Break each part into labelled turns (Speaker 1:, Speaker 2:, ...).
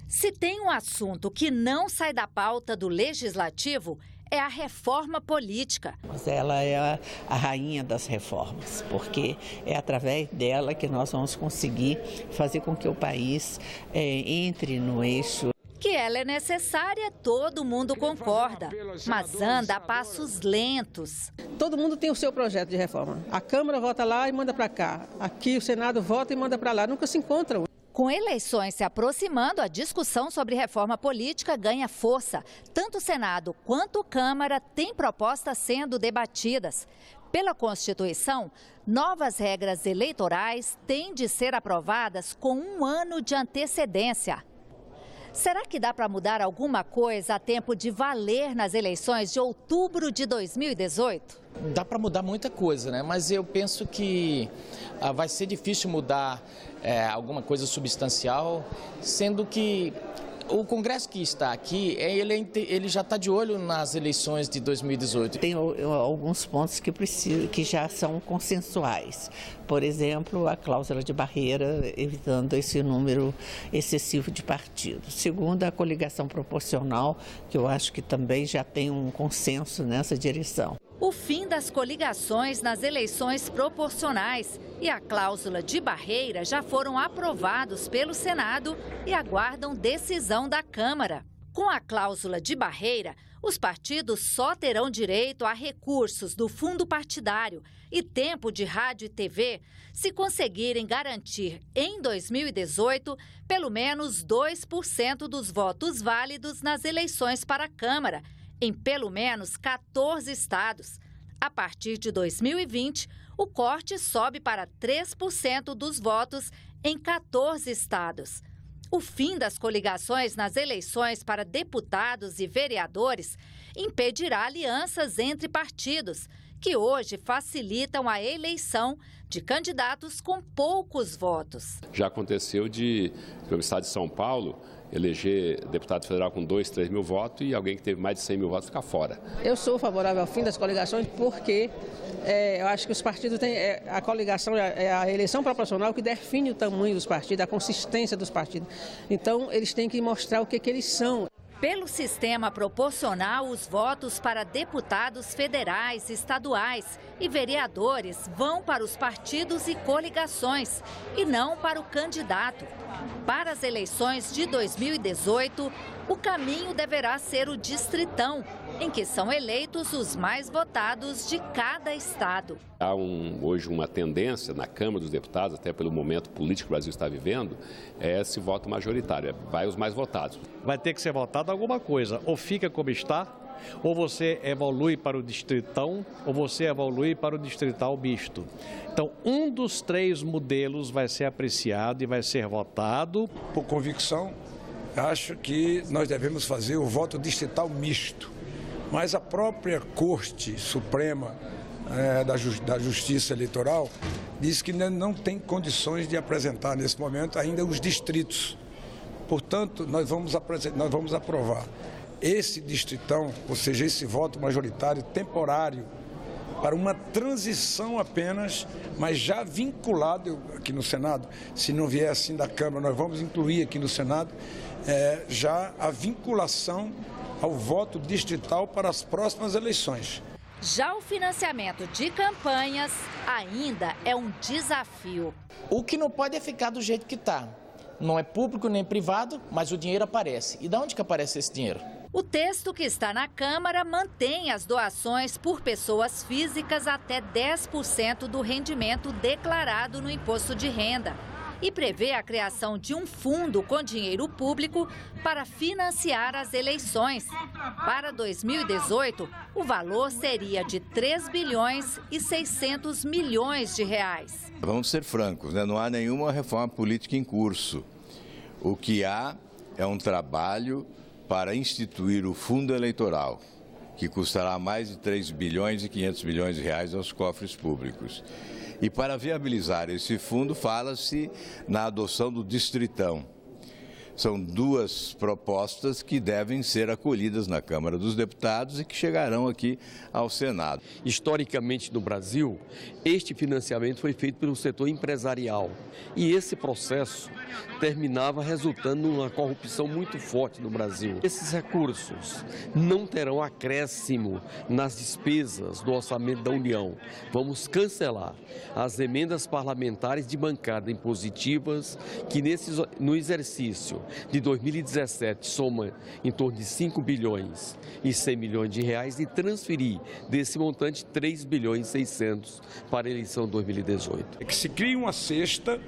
Speaker 1: Se tem um assunto que não sai da pauta do Legislativo, é a reforma política.
Speaker 2: Ela é a rainha das reformas, porque é através dela que nós vamos conseguir fazer com que o país entre no eixo.
Speaker 1: Que ela é necessária, todo mundo concorda, mas anda a passos lentos.
Speaker 3: Todo mundo tem o seu projeto de reforma. A Câmara vota lá e manda para cá. Aqui o Senado vota e manda para lá. Nunca se encontram.
Speaker 1: Com eleições se aproximando, a discussão sobre reforma política ganha força. Tanto o Senado quanto a Câmara têm propostas sendo debatidas. Pela Constituição, novas regras eleitorais têm de ser aprovadas com 1 ano de antecedência. Será que dá para mudar alguma coisa a tempo de valer nas eleições de outubro de 2018?
Speaker 4: Dá para mudar muita coisa, né? Mas eu penso que vai ser difícil mudar alguma coisa substancial, sendo que o Congresso que está aqui, ele já está de olho nas eleições de 2018.
Speaker 2: Tem alguns pontos que já são consensuais. Por exemplo, a cláusula de barreira, evitando esse número excessivo de partidos. Segundo, a coligação proporcional, que eu acho que também já tem um consenso nessa direção.
Speaker 1: O fim das coligações nas eleições proporcionais e a cláusula de barreira já foram aprovados pelo Senado e aguardam decisão da Câmara. Com a cláusula de barreira, os partidos só terão direito a recursos do fundo partidário e tempo de rádio e TV se conseguirem garantir, em 2018, pelo menos 2% dos votos válidos nas eleições para a Câmara, em pelo menos 14 estados. A partir de 2020, o corte sobe para 3% dos votos em 14 estados. O fim das coligações nas eleições para deputados e vereadores impedirá alianças entre partidos, que hoje facilitam a eleição de candidatos com poucos votos.
Speaker 5: Já aconteceu no estado de São Paulo, eleger deputado federal com 2, 3 mil votos e alguém que teve mais de 100 mil votos ficar fora.
Speaker 3: Eu sou favorável ao fim das coligações porque eu acho que os partidos têm... a coligação é a eleição proporcional que define o tamanho dos partidos, a consistência dos partidos. Então, eles têm que mostrar o que eles são.
Speaker 1: Pelo sistema proporcional, os votos para deputados federais, estaduais e vereadores vão para os partidos e coligações e não para o candidato. Para as eleições de 2018, o caminho deverá ser o distritão, em que são eleitos os mais votados de cada estado.
Speaker 5: Há hoje uma tendência na Câmara dos Deputados, até pelo momento político que o Brasil está vivendo, é esse voto majoritário, vai os mais votados.
Speaker 6: Vai ter que ser votado alguma coisa, ou fica como está, ou você evolui para o distritão, ou você evolui para o distrital misto. Então, um dos 3 modelos vai ser apreciado e vai ser votado.
Speaker 7: Por convicção, acho que nós devemos fazer o voto distrital misto. Mas a própria Corte Suprema da Justiça Eleitoral diz que não tem condições de apresentar nesse momento ainda os distritos. Portanto, nós vamos aprovar esse distritão, ou seja, esse voto majoritário temporário, para uma transição apenas, mas já vinculado aqui no Senado. Se não vier assim da Câmara, nós vamos incluir aqui no Senado já a vinculação ao voto distrital para as próximas eleições.
Speaker 1: Já o financiamento de campanhas ainda é um desafio.
Speaker 4: O que não pode é ficar do jeito que está. Não é público nem privado, mas o dinheiro aparece. E de onde que aparece esse dinheiro?
Speaker 1: O texto que está na Câmara mantém as doações por pessoas físicas até 10% do rendimento declarado no imposto de renda e prevê a criação de um fundo com dinheiro público para financiar as eleições. Para 2018, o valor seria de 3 bilhões e 600 milhões de reais.
Speaker 8: Vamos ser francos, né? Não há nenhuma reforma política em curso. O que há é um trabalho para instituir o fundo eleitoral, que custará mais de 3 bilhões e 500 milhões de reais aos cofres públicos. E para viabilizar esse fundo, fala-se na adoção do distritão. São duas propostas que devem ser acolhidas na Câmara dos Deputados e que chegarão aqui ao Senado.
Speaker 9: Historicamente no Brasil, este financiamento foi feito pelo setor empresarial e esse processo terminava resultando numa corrupção muito forte no Brasil. Esses recursos não terão acréscimo nas despesas do orçamento da União. Vamos cancelar as emendas parlamentares de bancada impositivas que no exercício de 2017 soma em torno de 5 bilhões e 100 milhões de reais e transferir desse montante 3 bilhões e 600 para a eleição de 2018.
Speaker 7: É que se crie uma cesta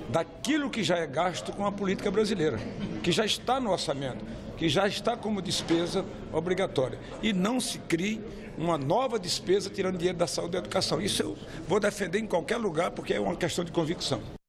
Speaker 7: daquilo que já é gasto com a política brasileira, que já está no orçamento, que já está como despesa obrigatória. E não se crie uma nova despesa tirando dinheiro da saúde e da educação. Isso eu vou defender em qualquer lugar porque é uma questão de convicção.